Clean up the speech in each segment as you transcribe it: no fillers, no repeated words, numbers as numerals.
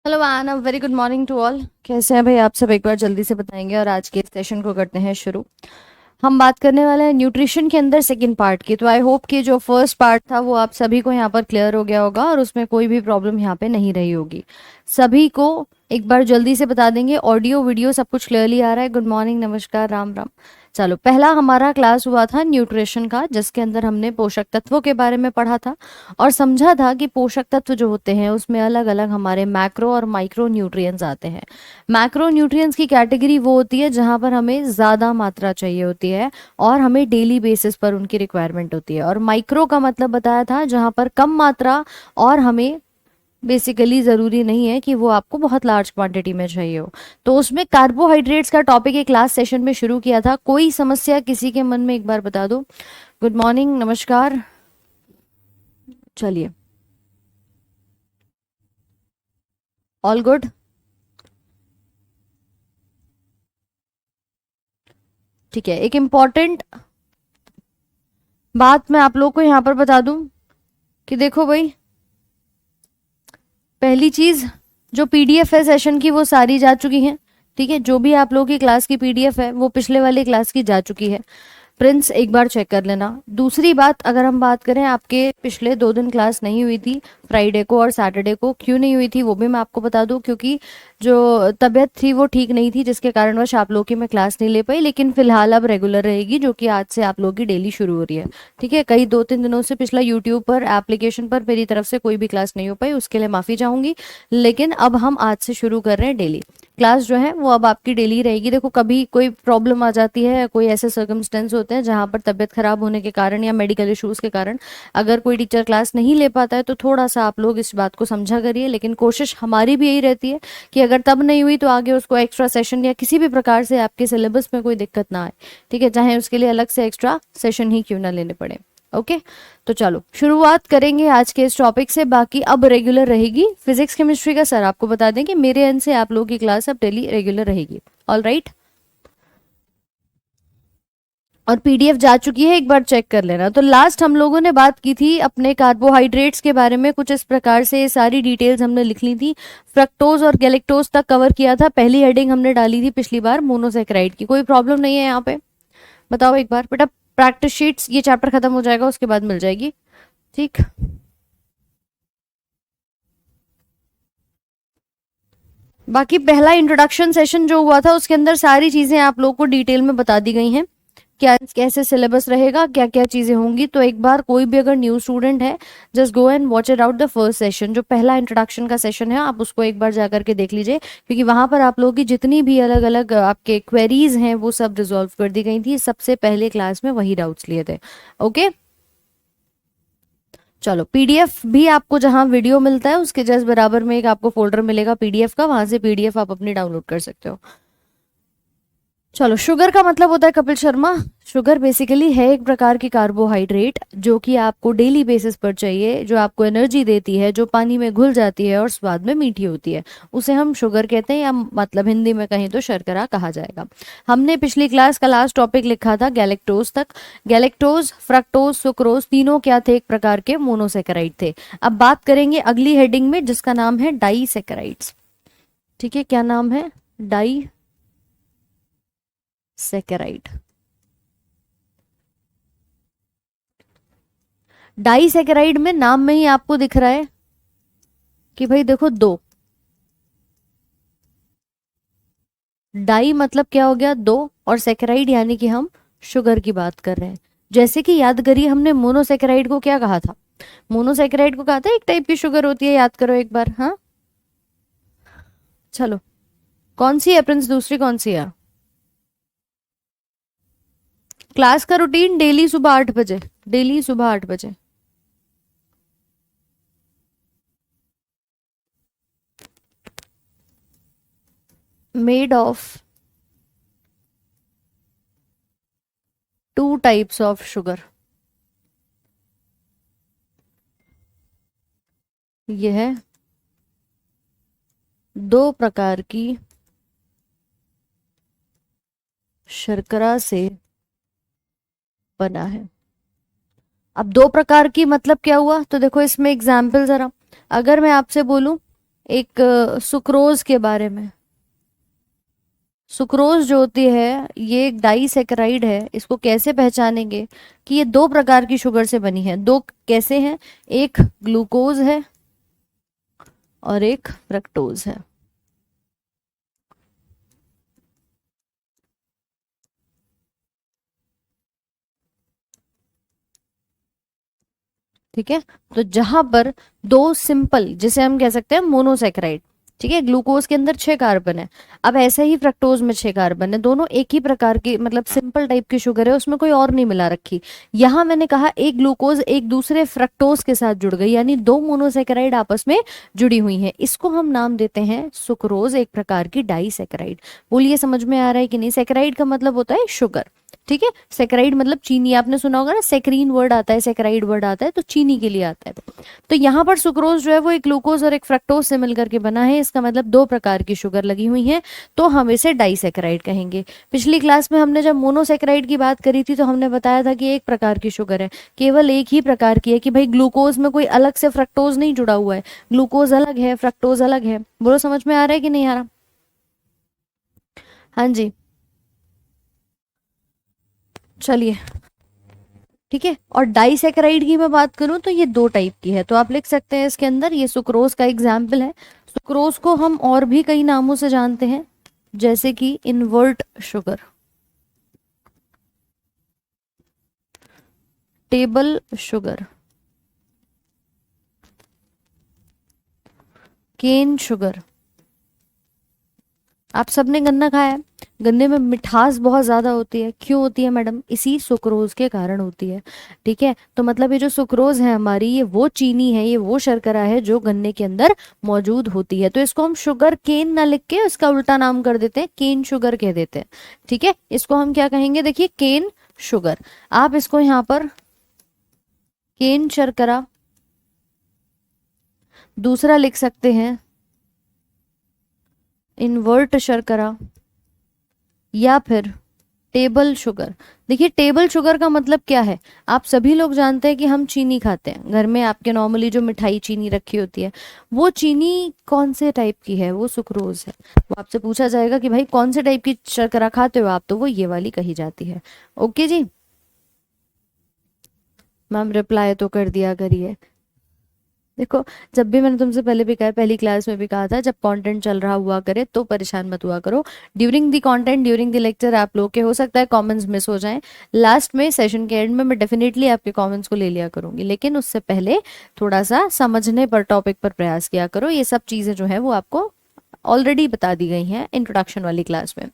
Hello आना, very good morning to all. कैसे हैं भाई आप सब? एक बार जल्दी से बताएंगे और आज के सेशन को करते हैं शुरू। हम बात करने वाले हैं न्यूट्रिशन के अंदर सेकंड पार्ट की। तो आई होप कि जो फर्स्ट पार्ट था वो आप सभी को यहाँ पर क्लियर हो गया होगा और उसमें कोई भी प्रॉब्लम यहाँ पे नहीं रही होगी। सभी को एक बार जल्दी से बता देंगे, ऑडियो वीडियो सब कुछ क्लियरली आ रहा है? गुड मॉर्निंग, नमस्कार, राम राम। चलो, पहला हमारा क्लास हुआ था न्यूट्रिशन का, जिसके अंदर हमने पोषक तत्वों के बारे में पढ़ा था और समझा था कि पोषक तत्व जो होते हैं उसमें अलग अलग हमारे मैक्रो और माइक्रो न्यूट्रिएंट्स आते हैं। मैक्रो न्यूट्रिएंट्स की कैटेगरी वो होती है जहां पर हमें ज़्यादा मात्रा चाहिए होती है और हमें डेली बेसिस पर उनकी रिक्वायरमेंट होती है। और माइक्रो का मतलब बताया था जहां पर कम मात्रा और हमें बेसिकली ज़रूरी नहीं है कि वो आपको बहुत लार्ज क्वांटिटी में चाहिए हो। तो उसमें कार्बोहाइड्रेट्स का टॉपिक एक लास्ट सेशन में शुरू किया था। कोई समस्या किसी के मन में एक बार बता दो। गुड मॉर्निंग, नमस्कार। चलिए, ऑल गुड। ठीक है, एक इम्पॉर्टेंट बात मैं आप लोग को यहाँ पर बता दूं कि देखो भाई, पहली चीज, जो पीडीएफ है सेशन की वो सारी जा चुकी हैं। ठीक है, जो भी आप लोगों की क्लास की पीडीएफ है वो पिछले वाली क्लास की जा चुकी है। प्रिंस एक बार चेक कर लेना। दूसरी बात, अगर हम बात करें, आपके पिछले 2 दिन क्लास नहीं हुई थी, फ्राइडे को और सैटरडे को। क्यों नहीं हुई थी वो भी मैं आपको बता दूं, क्योंकि जो तबीयत थी वो ठीक नहीं थी, जिसके कारणवश आप लोगों की मैं क्लास नहीं ले पाई। लेकिन फिलहाल अब रेगुलर रहेगी, जो कि आज से आप लोगों की डेली शुरू हो रही है। ठीक है, कई 2-3 दिनों से पिछला यूट्यूब पर एप्लीकेशन पर मेरी तरफ से कोई भी क्लास नहीं हो पाई, उसके लिए माफ़ी चाहूंगी। लेकिन अब हम आज से शुरू कर रहे हैं डेली क्लास जो है वो अब आपकी डेली रहेगी। देखो, कभी कोई प्रॉब्लम आ जाती है, कोई ऐसे सर्कमस्टेंस होते हैं जहां पर तबीयत खराब होने के कारण या मेडिकल इश्यूज के कारण अगर कोई टीचर क्लास नहीं ले पाता है तो थोड़ा सा आप लोग इस बात को समझा करिए। लेकिन कोशिश हमारी भी यही रहती है कि अगर तब नहीं हुई तो आगे उसको एक्स्ट्रा सेशन या किसी भी प्रकार से आपके सिलेबस में कोई दिक्कत ना आए। ठीक है, चाहे उसके लिए अलग से एक्स्ट्रा सेशन ही क्यों ना लेने पड़े। ओके, तो चलो शुरुआत करेंगे आज के इस टॉपिक से। बाकी अब रेगुलर रहेगी फिजिक्स केमिस्ट्री का। सर आपको बता दें कि मेरे एंड से आप लोगों की क्लास अब डेली रेगुलर रहेगी। ऑल राइट, और पीडीएफ जा चुकी है, एक बार चेक कर लेना। तो लास्ट हम लोगों ने बात की थी अपने कार्बोहाइड्रेट्स के बारे में, कुछ इस प्रकार से ये सारी डिटेल्स हमने लिख ली थी। फ्रक्टोज और गैलेक्टोज तक कवर किया था। पहली हेडिंग हमने डाली थी पिछली बार मोनोसेकेराइड की। कोई प्रॉब्लम नहीं है यहाँ पे? बताओ एक बार बेटा। प्रैक्टिस शीट्स, ये चैप्टर खत्म हो जाएगा उसके बाद मिल जाएगी। ठीक, बाकी पहला इंट्रोडक्शन सेशन जो हुआ था उसके अंदर सारी चीजें आप लोग को डिटेल में बता दी गई हैं। क्या कैसे सिलेबस रहेगा, क्या क्या चीजें होंगी। तो एक बार कोई भी अगर न्यू स्टूडेंट है, just go and watch it out the first session. जो पहला इंट्रोडक्शन का सेशन है आप उसको एक बार जाकर के देख लीजिए, क्योंकि वहां पर आप लोगों की जितनी भी अलग अलग आपके क्वेरीज हैं वो सब रिजॉल्व कर दी गई थी। सबसे पहले क्लास में वही डाउट्स लिए थे। ओके, चलो, पीडीएफ भी आपको जहां वीडियो मिलता है उसके जस्ट बराबर में एक आपको फोल्डर मिलेगा पीडीएफ का, वहां से पीडीएफ आप अपनी डाउनलोड कर सकते हो। चलो, शुगर का मतलब होता है कपिल शर्मा। शुगर बेसिकली है एक प्रकार की कार्बोहाइड्रेट जो कि आपको डेली बेसिस पर चाहिए, जो आपको एनर्जी देती है, जो पानी में घुल जाती है और स्वाद में मीठी होती है। उसे हम शुगर कहते हैं, या मतलब हिंदी में कहें तो शर्करा कहा जाएगा। हमने पिछली क्लास का लास्ट टॉपिक लिखा था गैलेक्टोज तक। गैलेक्टोज, फ्रक्टोज, सुक्रोज तीनों क्या थे? एक प्रकार के मोनोसेकेराइड थे। अब बात करेंगे अगली हेडिंग में जिसका नाम है डाइसेकेराइड्स। ठीक है, क्या नाम है? डाइसेकेराइड। डाइसेकेराइड में नाम में ही आपको दिख रहा है कि भाई देखो, दो। डाई मतलब क्या हो गया? दो, और सेकेराइड यानी कि हम शुगर की बात कर रहे हैं। जैसे कि याद करिए, हमने मोनोसेकेराइड को क्या कहा था? मोनोसेकेराइड को कहा था एक टाइप की शुगर होती है, याद करो एक बार। हाँ, चलो, कौन सी है प्रिंस? दूसरी कौन सी है? क्लास का रूटीन डेली सुबह 8 बजे, डेली सुबह 8 बजे। Made of 2 types of sugar. यह 2 प्रकार की शर्करा से बना है। अब 2 प्रकार की मतलब क्या हुआ? तो देखो इसमें एग्जाम्पल जरा, अगर मैं आपसे बोलूं एक सुक्रोज के बारे में। सुक्रोज जो होती है ये एक डाइसैकेराइड है। इसको कैसे पहचानेंगे कि ये दो प्रकार की शुगर से बनी है? दो कैसे हैं? एक ग्लूकोज है और एक फ्रक्टोज है। ठीक है, तो जहां पर दो सिंपल, जिसे हम कह सकते हैं मोनोसेक्राइड, ठीक है, ग्लूकोज के अंदर 6 कार्बन है। अब ऐसे ही फ्रक्टोज में 6 कार्बन है, दोनों एक ही प्रकार की मतलब सिंपल टाइप की शुगर है, उसमें कोई और नहीं मिला रखी। यहां मैंने कहा एक ग्लूकोज एक दूसरे फ्रक्टोज के साथ जुड़ गई, यानी दो मोनोसेक्राइड आपस में जुड़ी हुई हैं, इसको हम नाम देते हैं सुक्रोज, एक प्रकार की डाइसेक्राइड। बोलिए समझ में आ रहा है कि नहीं? सेक्राइड का मतलब होता है शुगर, ठीक है, सेक्राइड मतलब चीनी। आपने सुना होगा ना, सेक्रीन वर्ड आता है, सेक्राइड वर्ड आता है, तो चीनी के लिए आता है। तो यहाँ पर सुक्रोज जो है वो एक ग्लूकोज और एक फ्रक्टोज से मिलकर के बना है, इसका मतलब दो प्रकार की शुगर लगी हुई है, तो हम इसे डाइसेक्राइड कहेंगे। पिछली क्लास में हमने जब मोनोसेक्राइड की बात करी थी तो हमने बताया था कि एक प्रकार की शुगर है, केवल एक ही प्रकार की है, कि भाई ग्लूकोज में कोई अलग से फ्रक्टोज नहीं जुड़ा हुआ है, ग्लूकोज अलग है, फ्रक्टोज अलग है। बोलो समझ में आ रहा है कि नहीं आ रहा? हाँ जी, चलिए, ठीक है। और डाइसेकेराइड की मैं बात करूं तो ये दो टाइप की है, तो आप लिख सकते हैं इसके अंदर, ये सुक्रोज का एग्जाम्पल है। सुक्रोज को हम और भी कई नामों से जानते हैं, जैसे कि invert sugar, table sugar, cane sugar. आप सबने गन्ना खाया है, गन्ने में मिठास बहुत ज्यादा होती है, क्यों होती है मैडम? इसी सुक्रोज के कारण होती है। ठीक है, तो मतलब ये जो सुक्रोज है हमारी, ये वो चीनी है, ये वो शर्करा है जो गन्ने के अंदर मौजूद होती है। तो इसको हम शुगर केन ना लिख के इसका उल्टा नाम कर देते हैं, केन शुगर कह देते हैं। ठीक है, इसको हम क्या कहेंगे? देखिए, केन शुगर। आप इसको यहाँ पर केन शर्करा, दूसरा लिख सकते हैं इनवर्ट शर्करा, या फिर टेबल शुगर। देखिए, टेबल शुगर का मतलब क्या है? आप सभी लोग जानते हैं कि हम चीनी खाते हैं घर में, आपके नॉर्मली जो मिठाई चीनी रखी होती है, वो चीनी कौन से टाइप की है? वो सुक्रोज है। वो आपसे पूछा जाएगा कि भाई कौन से टाइप की शर्करा खाते हो आप, तो वो ये वाली कही जाती है। ओके जी, मैम रिप्लाई तो कर दिया करिए। देखो, जब भी मैंने तुमसे पहले भी कहा, पहली क्लास में भी कहा था, जब कंटेंट चल रहा हुआ करे तो परेशान मत हुआ करो। During the content, during the lecture आप लोग के हो सकता है कमेंट्स मिस हो जाएं, लास्ट में सेशन के एंड में मैं डेफिनेटली आपके कमेंट्स को ले लिया करूंगी, लेकिन उससे पहले थोड़ा सा समझने पर, टॉपिक पर प्रयास किया करो। ये सब चीज़ें जो है वो आपको ऑलरेडी बता दी गई हैं इंट्रोडक्शन वाली क्लास में।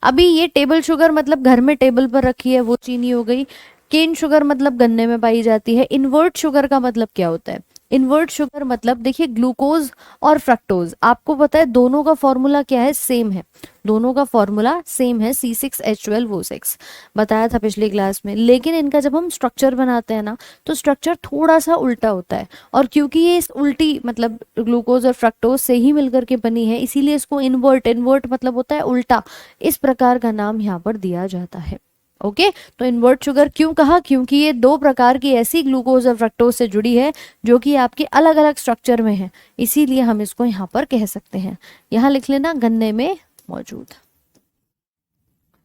अभी ये टेबल शुगर मतलब घर में टेबल पर रखी है वो चीनी हो गई। केन शुगर मतलब गन्ने में पाई जाती है। इनवर्ट शुगर का मतलब क्या होता है? इनवर्ट शुगर मतलब देखिए, ग्लूकोज और फ्रक्टोज, आपको पता है दोनों का फॉर्मूला क्या है? सेम है, दोनों का फॉर्मूला सेम है, C6H12O6, बताया था पिछली क्लास में। लेकिन इनका जब हम स्ट्रक्चर बनाते हैं ना, तो स्ट्रक्चर थोड़ा सा उल्टा होता है, और क्योंकि ये इस उल्टी मतलब ग्लूकोज और फ्रक्टोज से ही मिलकर के बनी है, इसीलिए इसको इनवर्ट, इनवर्ट मतलब होता है उल्टा, इस प्रकार का नाम यहाँ पर दिया जाता है। ओके, तो इनवर्ट शुगर क्यों कहा? क्योंकि ये दो प्रकार की ऐसी ग्लूकोज और फ्रक्टोज से जुड़ी है जो कि आपके अलग अलग स्ट्रक्चर में है, इसीलिए हम इसको यहाँ पर कह सकते हैं। यहाँ लिख लेना, गन्ने में मौजूद,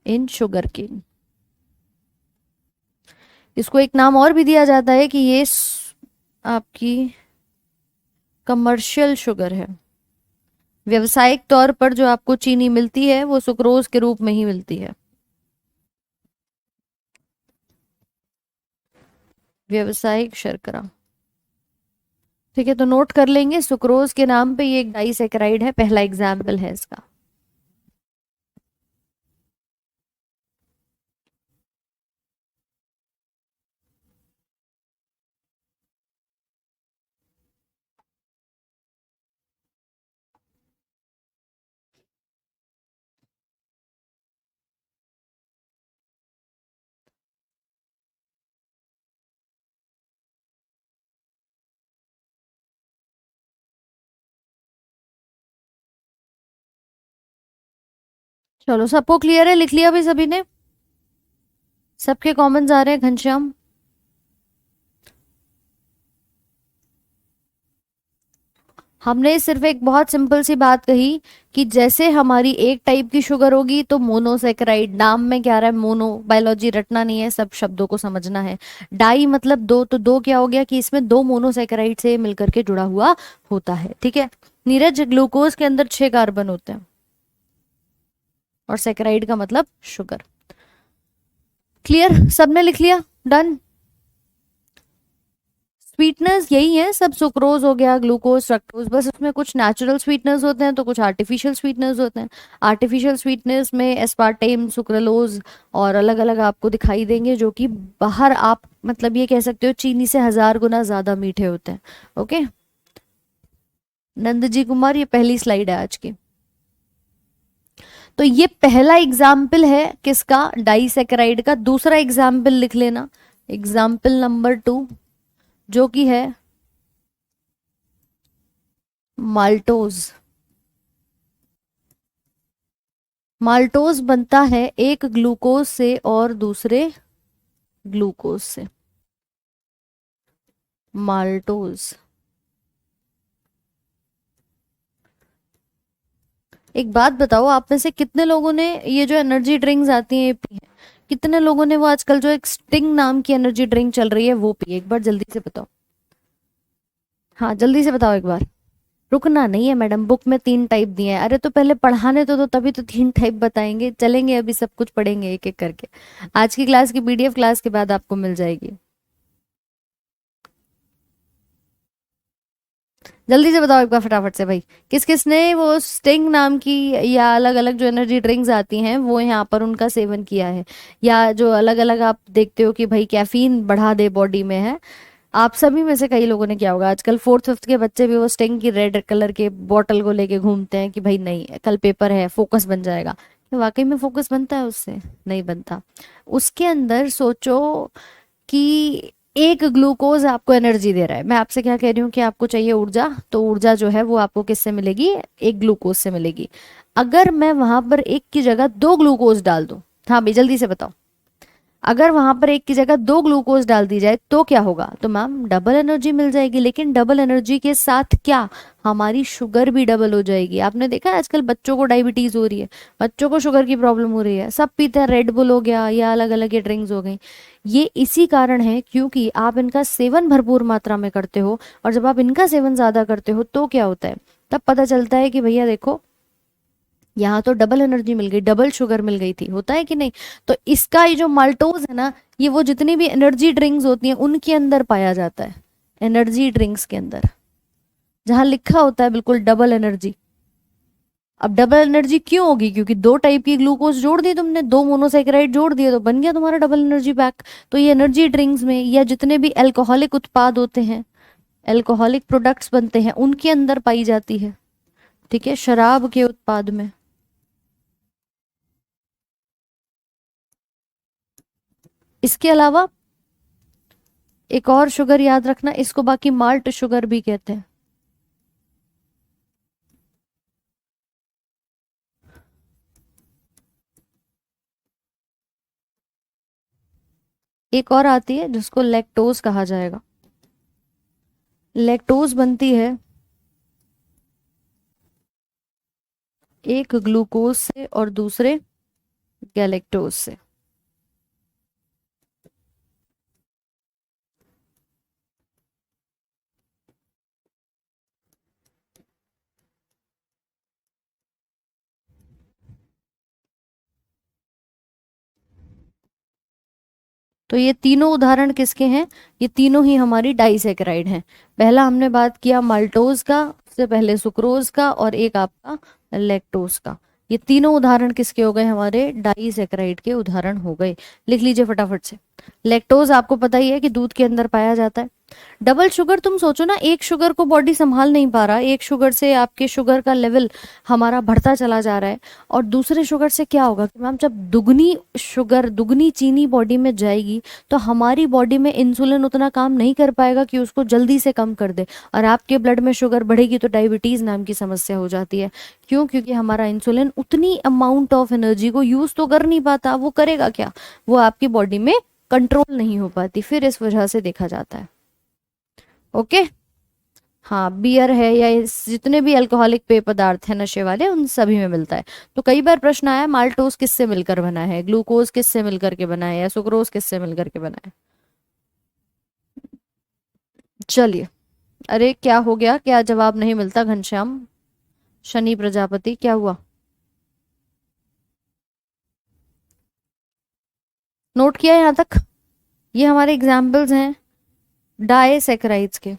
इन शुगर केन। इसको एक नाम और भी दिया जाता है कि ये आपकी कमर्शियल शुगर है। व्यवसायिक तौर पर जो आपको चीनी मिलती है वो सुक्रोज के रूप में ही मिलती है, व्यवसायिक शर्करा। ठीक है, तो नोट कर लेंगे, सुक्रोज के नाम पे ये एक डाइसेकेराइड है, पहला एग्जाम्पल है इसका। चलो, सबको क्लियर है? लिख लिया भाई सभी ने? सबके कॉमन्स आ रहे हैं? घनश्याम, हमने सिर्फ एक बहुत सिंपल सी बात कही कि जैसे हमारी एक टाइप की शुगर होगी तो मोनोसेकेराइड, नाम में क्या रहा है मोनो, बायोलॉजी रटना नहीं है, सब शब्दों को समझना है। डाई मतलब दो, तो दो क्या हो गया कि इसमें दो मोनोसेकेराइड से मिलकर के जुड़ा हुआ होता है। ठीक है नीरज, ग्लूकोज के अंदर 6 कार्बन होते हैं और सेकेराइड का मतलब शुगर। क्लियर, सबने लिख लिया, डन। स्वीटनर्स यही है सब, सुक्रोज हो गया, ग्लूकोज, फ्रक्टोज, बस उसमें कुछ नेचुरल स्वीटनर्स होते हैं तो कुछ आर्टिफिशियल स्वीटनर्स होते हैं। आर्टिफिशियल स्वीटनर्स में एस्पार्टेम, सुक्रालोज और अलग अलग आपको दिखाई देंगे, जो कि बाहर आप मतलब ये कह सकते हो चीनी से 1000 गुना ज्यादा मीठे होते हैं। ओके नंद जी कुमार, ये पहली स्लाइड है आज की। तो ये पहला एग्जाम्पल है किसका, डाइसेकेराइड का। दूसरा एग्जाम्पल लिख लेना, एग्जाम्पल नंबर 2, जो कि है माल्टोज। माल्टोज बनता है एक ग्लूकोज से और दूसरे ग्लूकोज से, माल्टोज। एक बात बताओ, आप में से कितने लोगों ने ये जो एनर्जी ड्रिंक्स आती हैं ये पी हैं? कितने लोगों ने वो आजकल जो एक स्टिंग नाम की एनर्जी ड्रिंक चल रही है वो पी है? एक बार जल्दी से बताओ, हाँ जल्दी से बताओ एक बार। रुकना नहीं है मैडम, बुक में 3 टाइप दिए हैं। अरे तो पहले पढ़ाने तो तभी तो 3 टाइप बताएंगे, चलेंगे अभी सब कुछ पढ़ेंगे एक एक करके। आज की क्लास की पीडीएफ क्लास के बाद आपको मिल जाएगी। जल्दी से बताओ एक बार फटाफट से भाई, किस किस ने वो स्टिंग नाम की या अलग अलग जो एनर्जी ड्रिंक्स आती हैं वो यहाँ पर उनका सेवन किया है, या जो अलग अलग आप देखते हो कि भाई कैफीन बढ़ा दे बॉडी में है। आप सभी में से कई लोगों ने किया होगा। आजकल 4th 5th के बच्चे भी वो स्टिंग की रेड कलर के बॉटल को लेके घूमते हैं कि भाई नहीं कल पेपर है, फोकस बन जाएगा। क्या वाकई में फोकस बनता है उससे? नहीं बनता। उसके अंदर सोचो कि एक ग्लूकोज आपको एनर्जी दे रहा है। मैं आपसे क्या कह रही हूँ कि आपको चाहिए ऊर्जा, तो ऊर्जा जो है वो आपको किससे मिलेगी, एक ग्लूकोज से मिलेगी। अगर मैं वहां पर एक की जगह 2 ग्लूकोज डाल दूं, हाँ भाई जल्दी से बताओ, अगर वहां पर एक की जगह 2 ग्लूकोज डाल दी जाए तो क्या होगा? तो मैम डबल एनर्जी मिल जाएगी, लेकिन डबल एनर्जी के साथ क्या, हमारी शुगर भी डबल हो जाएगी। आपने देखा है आजकल बच्चों को डायबिटीज हो रही है, बच्चों को शुगर की प्रॉब्लम हो रही है, सब पीते हैं, रेड बुल हो गया या अलग अलग ये ड्रिंक्स हो गई। ये इसी कारण है क्योंकि आप इनका सेवन भरपूर मात्रा में करते हो, और जब आप इनका सेवन ज्यादा करते हो तो क्या होता है, तब पता चलता है कि भैया देखो यहाँ तो डबल एनर्जी मिल गई, डबल शुगर मिल गई थी, होता है कि नहीं। तो इसका ये जो माल्टोज है ना, ये वो जितनी भी एनर्जी ड्रिंक्स होती हैं उनके अंदर पाया जाता है, एनर्जी ड्रिंक्स के अंदर जहां लिखा होता है बिल्कुल डबल एनर्जी। अब डबल एनर्जी क्यों होगी? क्योंकि 2 टाइप की ग्लूकोज जोड़ दी तुमने, 2 मोनोसेकेराइड जोड़ दिए तो बन गया तुम्हारा डबल एनर्जी पैक। तो ये एनर्जी ड्रिंक्स में या जितने भी अल्कोहलिक उत्पाद होते हैं, अल्कोहलिक प्रोडक्ट्स बनते हैं उनके अंदर पाई जाती है। ठीक है, शराब के उत्पाद में। इसके अलावा एक और शुगर याद रखना, इसको बाकी माल्ट शुगर भी कहते हैं। एक और आती है जिसको लैक्टोज कहा जाएगा। लैक्टोज बनती है एक ग्लूकोज से और दूसरे गैलेक्टोज से। तो ये तीनों उदाहरण किसके हैं? ये तीनों ही हमारी डाइसेकेराइड हैं। पहला हमने बात किया माल्टोज का, उससे पहले सुक्रोज का, और एक आपका लैक्टोज का। ये तीनों उदाहरण किसके हो गए? हमारे डाइसेकेराइड के उदाहरण हो गए। लिख लीजिए फटाफट से। लैक्टोज आपको पता ही है कि दूध के अंदर पाया जाता है। डबल शुगर, तुम सोचो ना, एक शुगर को बॉडी संभाल नहीं पा रहा, एक शुगर से आपके शुगर का लेवल हमारा बढ़ता चला जा रहा है, और दूसरे शुगर से क्या होगा कि मैम जब दुगनी शुगर, दुगनी चीनी बॉडी में जाएगी तो हमारी बॉडी में इंसुलिन उतना काम नहीं कर पाएगा कि उसको जल्दी से कम कर दे, और आपके ब्लड में शुगर बढ़ेगी तो डायबिटीज नाम की समस्या हो जाती है। क्यों? क्योंकि हमारा इंसुलिन उतनी अमाउंट ऑफ एनर्जी को यूज तो कर नहीं पाता, वो करेगा क्या, वो आपकी बॉडी में कंट्रोल नहीं हो पाती, फिर इस वजह से देखा जाता है। ओके, हाँ, बियर है या जितने भी अल्कोहलिक पेय पदार्थ हैं नशे वाले, उन सभी में मिलता है। तो कई बार प्रश्न आया माल्टोस किससे मिलकर बना है, ग्लूकोज किससे मिलकर के बना है, या सुक्रोज किससे मिलकर के बना है। चलिए, अरे क्या हो गया, क्या जवाब नहीं मिलता घनश्याम शनि प्रजापति, क्या हुआ? नोट किया यहाँ तक? ये हमारे एग्जाम्पल्स हैं डाइसैकेराइड्स के।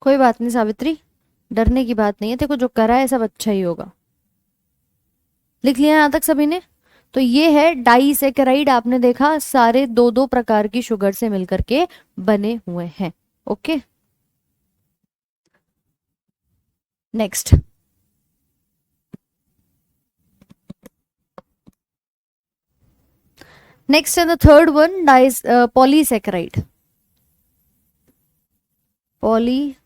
कोई बात नहीं सावित्री, डरने की बात नहीं है, देखो जो करा है सब अच्छा ही होगा। लिख लिया यहाँ तक सभी ने? तो ये है डाइसैकेराइड, आपने देखा सारे दो दो प्रकार की शुगर से मिलकर के बने हुए हैं। Okay, next. नेक्स्ट है द थर्ड वन, डाइस पॉलीसैकेराइड। पॉलीसैकेराइड,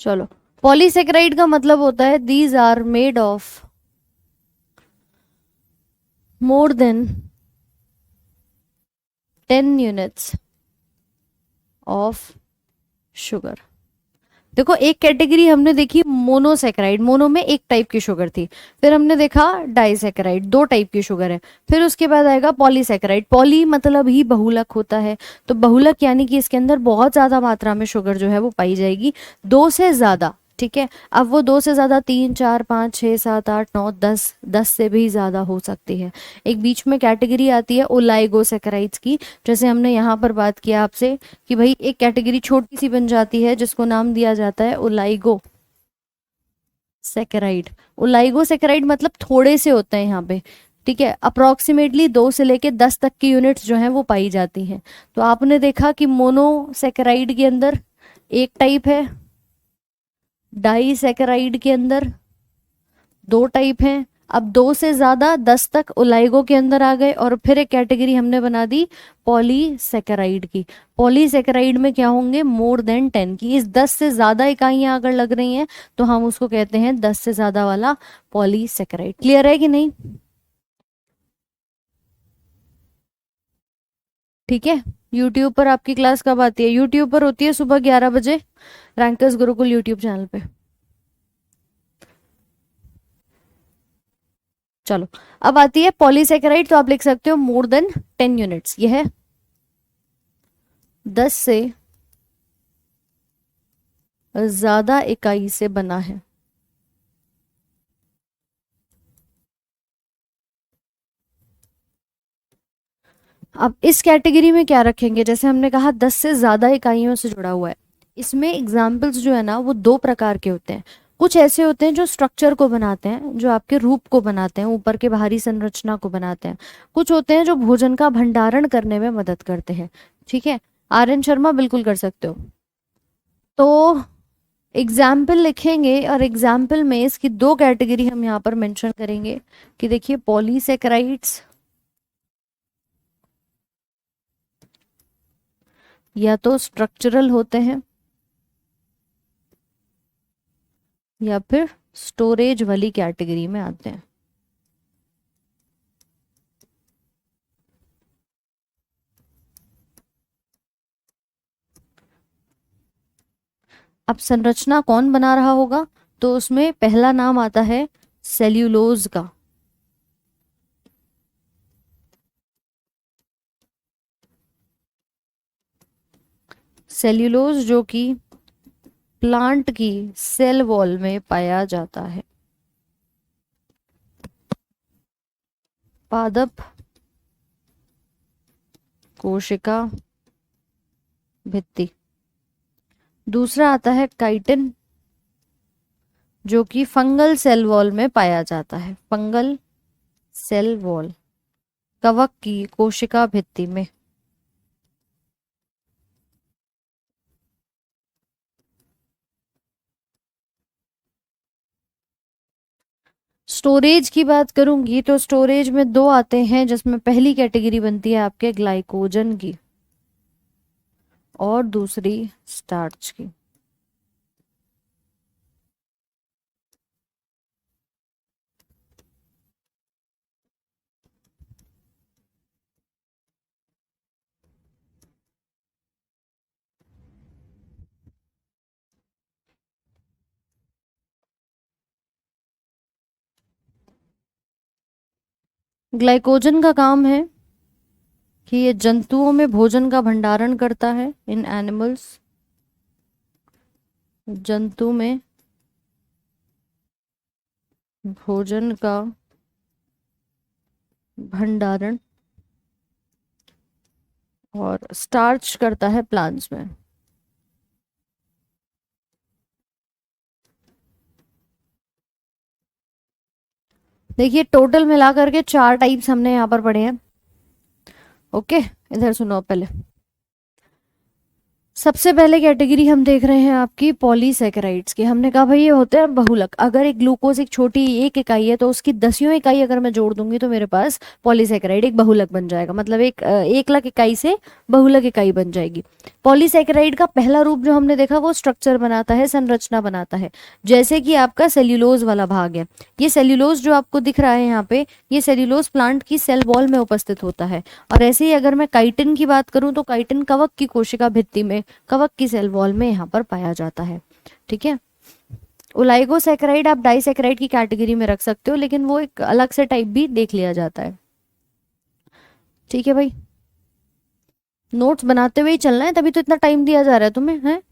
चलो, पॉलीसैकेराइड का मतलब होता है these are made of more than 10 units of sugar. देखो एक कैटेगरी हमने देखी मोनोसेकेराइड, मोनो में एक टाइप की शुगर थी। फिर हमने देखा डाइसेकेराइड, दो टाइप की शुगर है। फिर उसके बाद आएगा पॉलीसेकेराइड, पॉली मतलब ही बहुलक होता है। तो बहुलक यानी कि इसके अंदर बहुत ज्यादा मात्रा में शुगर जो है वो पाई जाएगी, दो से ज्यादा। ठीक है, अब वो दो से ज्यादा 3 4 5 6 7 8 9 10, 10 से भी ज्यादा हो सकती है। एक बीच में कैटेगरी आती है ओलाइगोसेकेराइड्स की, जैसे हमने यहाँ पर बात किया आपसे कि भाई एक कैटेगरी छोटी सी बन जाती है जिसको नाम दिया जाता है ओलाइगो सेकेराइड। ओलाइगो सेकेराइड मतलब थोड़े से होते हैं यहाँ पे। ठीक है, अप्रोक्सीमेटली 2 से लेके 10 तक की यूनिट्स जो हैं वो पाई जाती हैं। तो आपने देखा कि मोनोसेकेराइड के अंदर एक टाइप है, डाइसेकेराइड के अंदर दो टाइप हैं। अब 2 से ज्यादा 10 तक ओलाइगो के अंदर आ गए, और फिर एक कैटेगरी हमने बना दी पॉलीसेकेराइड की। पॉलीसेकेराइड में क्या होंगे, मोर देन 10 की। इस 10 से ज्यादा इकाइयां अगर लग रही हैं तो हम उसको कहते हैं 10 से ज्यादा वाला पॉलीसेकेराइड। क्लियर है कि नहीं? ठीक है, यूट्यूब पर आपकी क्लास कब आती है? यूट्यूब पर होती है सुबह 11 बजे, रैंकर्स गुरुकुल यूट्यूब चैनल पे। चलो, अब आती है पॉलीसेकेराइड, तो आप लिख सकते हो मोर देन 10 यूनिट्स। यह है 10 से ज्यादा इकाई से बना है। अब इस कैटेगरी में क्या रखेंगे, जैसे हमने कहा 10 से ज्यादा इकाइयों से जुड़ा हुआ है। इसमें एग्जाम्पल्स जो है ना वो दो प्रकार के होते हैं। कुछ ऐसे होते हैं जो स्ट्रक्चर को बनाते हैं, जो आपके रूप को बनाते हैं, ऊपर के बाहरी संरचना को बनाते हैं। कुछ होते हैं जो भोजन का भंडारण करने में मदद करते हैं। ठीक है, आर्यन शर्मा बिल्कुल कर सकते हो। तो एग्जाम्पल लिखेंगे, और एग्जाम्पल में इसकी दो कैटेगरी हम यहाँ पर मेंशन करेंगे कि देखिए पॉलीसेकेराइड्स या तो स्ट्रक्चरल होते हैं या फिर स्टोरेज वाली कैटेगरी में आते हैं। अब संरचना कौन बना रहा होगा, तो उसमें पहला नाम आता है सेल्यूलोज का। सेल्यूलोज जो कि प्लांट की सेल वॉल में पाया जाता है। पादप कोशिका भित्ति। दूसरा आता है काइटिन, जो कि फंगल सेल वॉल में पाया जाता है। फंगल सेल वॉल, कवक की कोशिका भित्ति में। स्टोरेज की बात करूंगी तो स्टोरेज में दो आते हैं, जिसमें पहली कैटेगरी बनती है आपके ग्लाइकोजन की और दूसरी स्टार्च की। ग्लाइकोजन का काम है कि ये जंतुओं में भोजन का भंडारण करता है। इन एनिमल्स, जंतु में भोजन का भंडारण, और स्टार्च करता है प्लांट्स में। देखिए टोटल मिला करके 4 टाइप्स हमने यहाँ पर पढ़े हैं। ओके, इधर सुनो पहले। सबसे पहले कैटेगरी हम देख रहे हैं आपकी पॉलीसेकेराइड्स की। हमने कहा भाई ये होते हैं बहुलक। अगर एक ग्लूकोज एक छोटी एक इकाई है तो उसकी 10वीं इकाई अगर मैं जोड़ दूंगी तो मेरे पास पॉलीसेकेराइड एक बहुलक बन जाएगा। मतलब एक लाख इकाई से बहुलक इकाई बन जाएगी। पॉलीसेकेराइड का पहला रूप जो हमने देखा वो स्ट्रक्चर बनाता है, संरचना बनाता है। जैसे कि आपका सेल्यूलोज वाला भाग है, ये सेल्यूलोज जो आपको दिख रहा है यहाँ पे, ये सेल्यूलोज प्लांट की सेल वॉल में उपस्थित होता है। और ऐसे ही अगर मैं काइटिन की बात करूं तो काइटिन कवक की कोशिका भित्ति में, कवक की सेल वॉल में यहाँ पर पाया जाता है। ठीक है। ओलाइगोसैकेराइड आप डाइसैकेराइड की कैटेगरी में रख सकते हो, लेकिन वो एक अलग से टाइप भी देख लिया जाता है। ठीक है भाई, नोट्स बनाते हुए ही चलना है, तभी तो इतना टाइम दिया जा रहा है तुम्हें, है।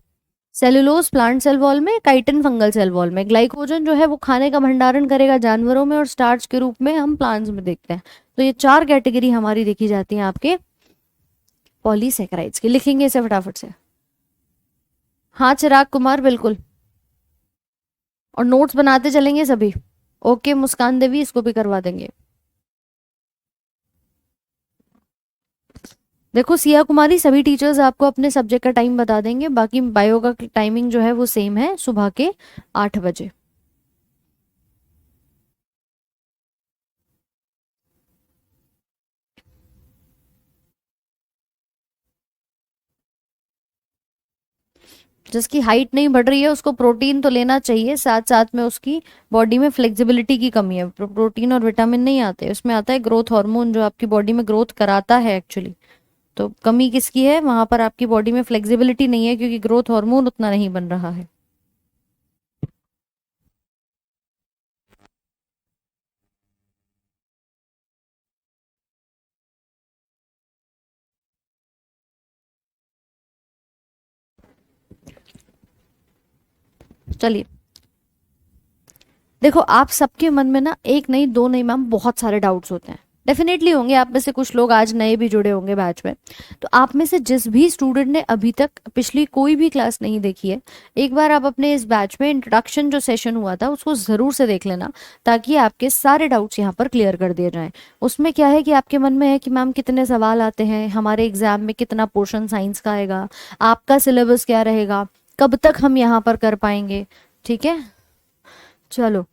सेलुलोज प्लांट सेल वॉल में, काइटिन फंगल सेल वॉल में। ग्लाइकोजन जो है वो खाने का भंडारण करेगा जानवरों में, और स्टार्च के रूप में हम प्लांट्स में देखते हैं। तो ये 4 कैटेगरी हमारी देखी जाती है आपके पॉलीसेकेराइड्स की। लिखेंगे इसे फटाफट से। हाँ चिराग कुमार, बिल्कुल। और नोट्स बनाते चलेंगे सभी। ओके मुस्कान देवी, इसको भी करवा देंगे। देखो सिया कुमारी, सभी टीचर्स आपको अपने सब्जेक्ट का टाइम बता देंगे। बाकी बायो का टाइमिंग जो है वो सेम है, सुबह के 8 बजे। जिसकी हाइट नहीं बढ़ रही है उसको प्रोटीन तो लेना चाहिए, साथ साथ में उसकी बॉडी में फ्लेक्सिबिलिटी की कमी है। प्रोटीन और विटामिन नहीं आते, उसमें आता है ग्रोथ हार्मोन जो आपकी बॉडी में ग्रोथ कराता है एक्चुअली। तो कमी किसकी है, वहां पर आपकी बॉडी में फ्लेक्सिबिलिटी नहीं है, क्योंकि ग्रोथ हार्मोन उतना नहीं बन रहा है। चलिए, देखो आप सबके मन में ना एक नहीं, दो नहीं मैम, बहुत सारे डाउट्स होते हैं। डेफिनेटली होंगे, आप में से कुछ लोग आज नए भी जुड़े होंगे बैच में। तो आप में से जिस भी स्टूडेंट ने अभी तक पिछली कोई भी क्लास नहीं देखी है, एक बार आप अपने इस बैच में इंट्रोडक्शन जो सेशन हुआ था उसको ज़रूर से देख लेना, ताकि आपके सारे डाउट्स यहाँ पर क्लियर कर दिए जाएं। उसमें क्या है कि आपके मन में है कि मैम कितने सवाल आते हैं, हमारे एग्जाम में कितना पोर्शन साइंस का आएगा, आपका सिलेबस क्या रहेगा, कब तक हम यहाँ पर कर पाएंगे। ठीक है, चलो।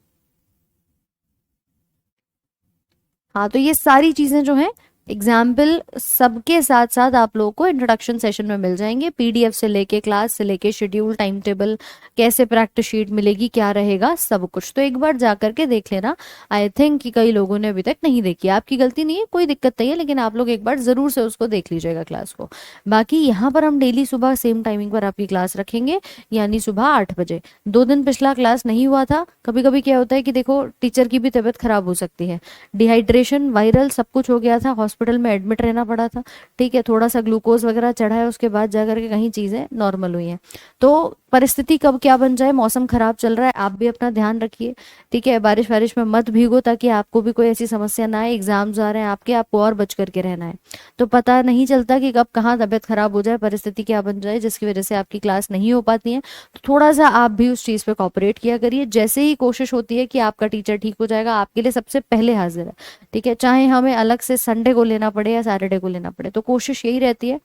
हाँ, तो ये सारी चीजें जो हैं एग्जाम्पल सबके साथ साथ आप लोगों को इंट्रोडक्शन सेशन में मिल जाएंगे। पीडीएफ से लेके, क्लास से लेके, शेड्यूल, टाइम टेबल, कैसे प्रैक्टिस शीट मिलेगी, क्या रहेगा, सब कुछ तो एक बार जा करके देख लेना। आई थिंक कि कई लोगों ने अभी तक नहीं देखी, आपकी गलती नहीं है, कोई दिक्कत नहीं है, लेकिन आप लोग एक बार जरूर से उसको देख लीजिएगा क्लास को। बाकी यहाँ पर हम डेली सुबह सेम टाइमिंग पर आपकी क्लास रखेंगे, यानी सुबह 8 बजे। 2 दिन पिछला क्लास नहीं हुआ था। कभी कभी क्या होता है कि देखो टीचर की भी तबीयत खराब हो सकती है, डिहाइड्रेशन, वायरल सब कुछ हो गया था, हॉस्पिटल में एडमिट रहना पड़ा था। ठीक है, थोड़ा सा ग्लूकोज वगैरह चढ़ा है, उसके बाद जाकर के कहीं चीज़ें नॉर्मल हुई हैं। तो परिस्थिति कब क्या बन जाए, मौसम खराब चल रहा है, आप भी अपना ध्यान रखिए, ठीक है। बारिश वारिश में मत भीगो ताकि आपको भी कोई ऐसी समस्या ना आए, एग्जाम्स आ रहे हैं आपके, आपको और बच करके रहना है। तो पता नहीं चलता कि कब कहाँ तबीयत खराब हो जाए, परिस्थिति क्या बन जाए जिसकी वजह से आपकी क्लास नहीं हो पाती है। तो थोड़ा सा आप भी उस चीज़ पे कॉपरेट किया करिए। जैसे ही कोशिश होती है कि आपका टीचर ठीक हो जाएगा, आपके लिए सबसे पहले हाजिर है, ठीक है। चाहे हमें अलग से संडे को लेना पड़े या सैटरडे को लेना पड़े, तो कोशिश यही रहती है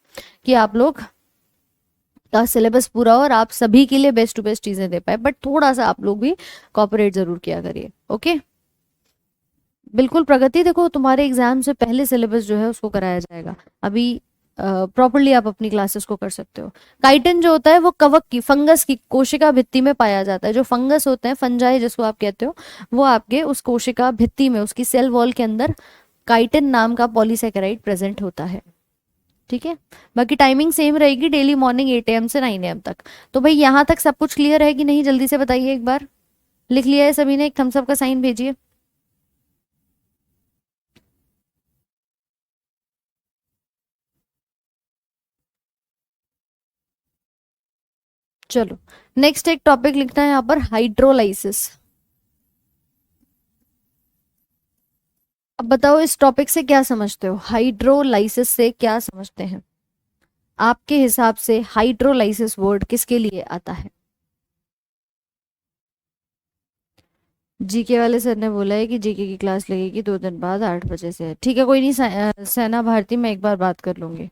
कि आप लोग का सिलेबस पूरा हो और आप सभी के लिए बेस्ट टू बेस्ट चीजें दे पाए। बट थोड़ा सा आप लोग भी कॉपरेट जरूर किया करिए, ओके। बिल्कुल प्रगति, देखो तुम्हारे एग्जाम से पहले सिलेबस जो है उसको कराया जाएगा। अभी प्रॉपरली आप अपनी क्लासेस को कर सकते हो। काइटिन जो होता है वो कवक की, फंगस की कोशिका भित्ति में पाया जाता है। जो फंगस होते हैं, फंजाई जिसको आप कहते हो, वो आपके उस कोशिका भित्ति में, उसकी सेल वॉल के अंदर काइटिन नाम का पॉलीसेकेराइड प्रेजेंट होता है, ठीक है। बाकी टाइमिंग सेम रहेगी, डेली मॉर्निंग 8 AM से 9 AM तक। तो भाई यहाँ तक सब कुछ क्लियर है कि नहीं, जल्दी से बताइए एक बार। लिख लिया है सभी ने? एक थम्स अप का साइन भेजिए। चलो नेक्स्ट एक टॉपिक लिखना है यहाँ पर, हाइड्रोलाइसिस। अब बताओ इस टॉपिक से क्या समझते हो, हाइड्रोलाइसिस से क्या समझते हैं आपके हिसाब से? हाइड्रोलाइसिस वर्ड किसके लिए आता है? जीके वाले सर ने बोला है कि जीके की क्लास लगेगी 2 दिन बाद 8 बजे से। ठीक है, कोई नहीं, सेना भारती मैं एक बार बात कर लूंगी।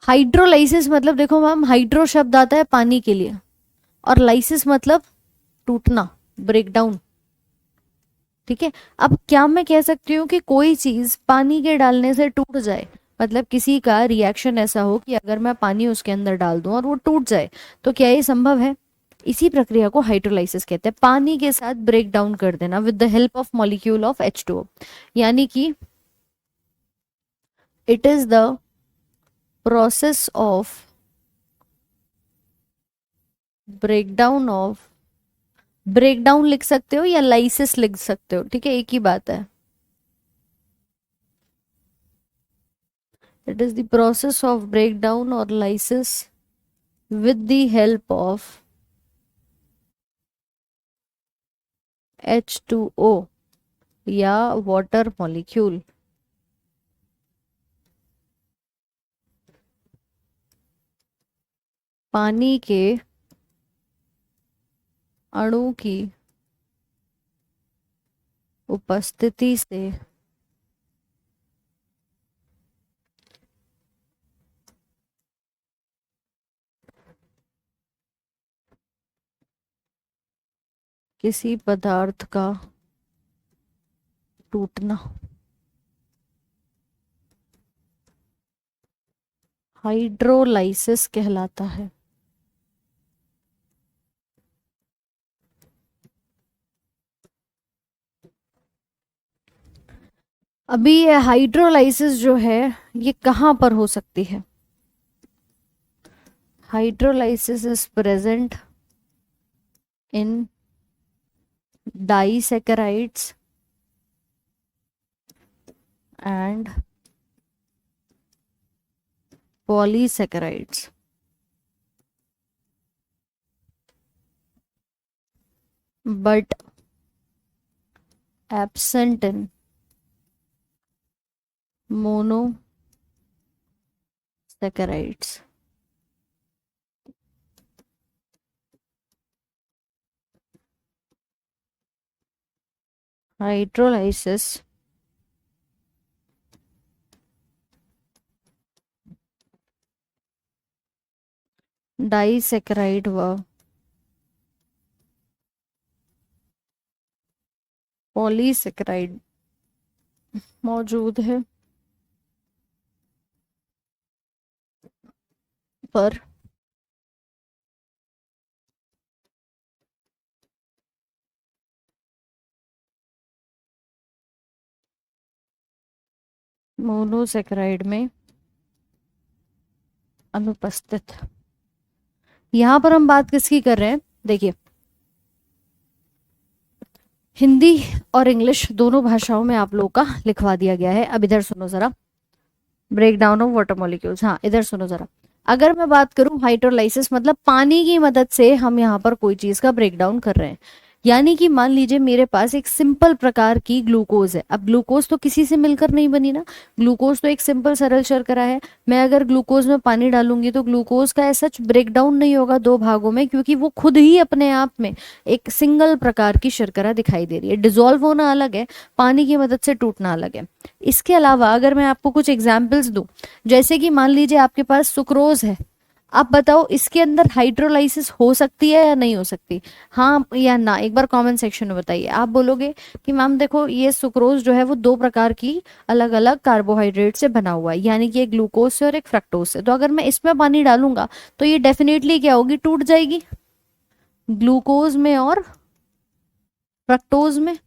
हाइड्रोलाइसिस मतलब, देखो मैम, हाइड्रो शब्द आता है पानी के लिए, और लाइसिस मतलब टूटना, ब्रेकडाउन, ठीक है। अब क्या मैं कह सकती हूँ कि कोई चीज पानी के डालने से टूट जाए, मतलब किसी का रिएक्शन ऐसा हो कि अगर मैं पानी उसके अंदर डाल दूं और वो टूट जाए, तो क्या ये संभव है? इसी प्रक्रिया को हाइड्रोलाइसिस कहते हैं, पानी के साथ ब्रेक डाउन कर देना with the help of molecule of H2O। यानी कि it is the process of breakdown of, breakdown लिख सकते हो या लाइसिस लिख सकते हो, ठीक है, एक ही बात है। It is the process of breakdown और lysis with the help of H2O या वाटर मॉलिक्यूल। पानी के अणु की उपस्थिति से किसी पदार्थ का टूटना हाइड्रोलाइसिस कहलाता है। अभी ये हाइड्रोलाइसिस जो है ये कहाँ पर हो सकती है? Hydrolysis is present in disaccharides and polysaccharides, but absent in monosaccharides. Hydrolysis disaccharide व पॉलीसैकेराइड मौजूद है, पर मोनोसैकेराइड में अनुपस्थित। यहां पर हम बात किसकी कर रहे हैं? देखिए, हिंदी और इंग्लिश दोनों भाषाओं में आप लोगों का लिखवा दिया गया है। अब इधर सुनो जरा, break down of water molecules. हाँ इधर सुनो जरा, अगर मैं बात करूं हाइड्रोलाइसिस मतलब पानी की मदद से हम यहाँ पर कोई चीज का ब्रेक डाउन कर रहे हैं। यानी कि मान लीजिए मेरे पास एक सिंपल प्रकार की ग्लूकोज है। अब ग्लूकोज तो किसी से मिलकर नहीं बनी ना, ग्लूकोज तो एक सिंपल सरल शर्करा है। मैं अगर ग्लूकोज में पानी डालूंगी तो ग्लूकोज का ऐसा ब्रेक डाउन नहीं होगा दो भागों में, क्योंकि वो खुद ही अपने आप में एक सिंगल प्रकार की शर्करा दिखाई दे रही है। डिजोल्व होना अलग है, पानी की मदद से टूटना अलग है। इसके अलावा अगर मैं आपको कुछ एग्जाम्पल्स दूं, जैसे कि मान लीजिए आपके पास सुक्रोज है। आप बताओ इसके अंदर हाइड्रोलाइसिस हो सकती है या नहीं हो सकती? हाँ या ना, एक बार कमेंट सेक्शन में बताइए। आप बोलोगे कि मैम देखो ये सुक्रोज जो है वो दो प्रकार की अलग अलग कार्बोहाइड्रेट से बना हुआ है, यानी कि एक ग्लूकोज से और एक फ्रक्टोज से। तो अगर मैं इसमें पानी डालूंगा तो ये डेफिनेटली क्या होगी, टूट जाएगी, ग्लूकोज में और फ्रक्टोज में।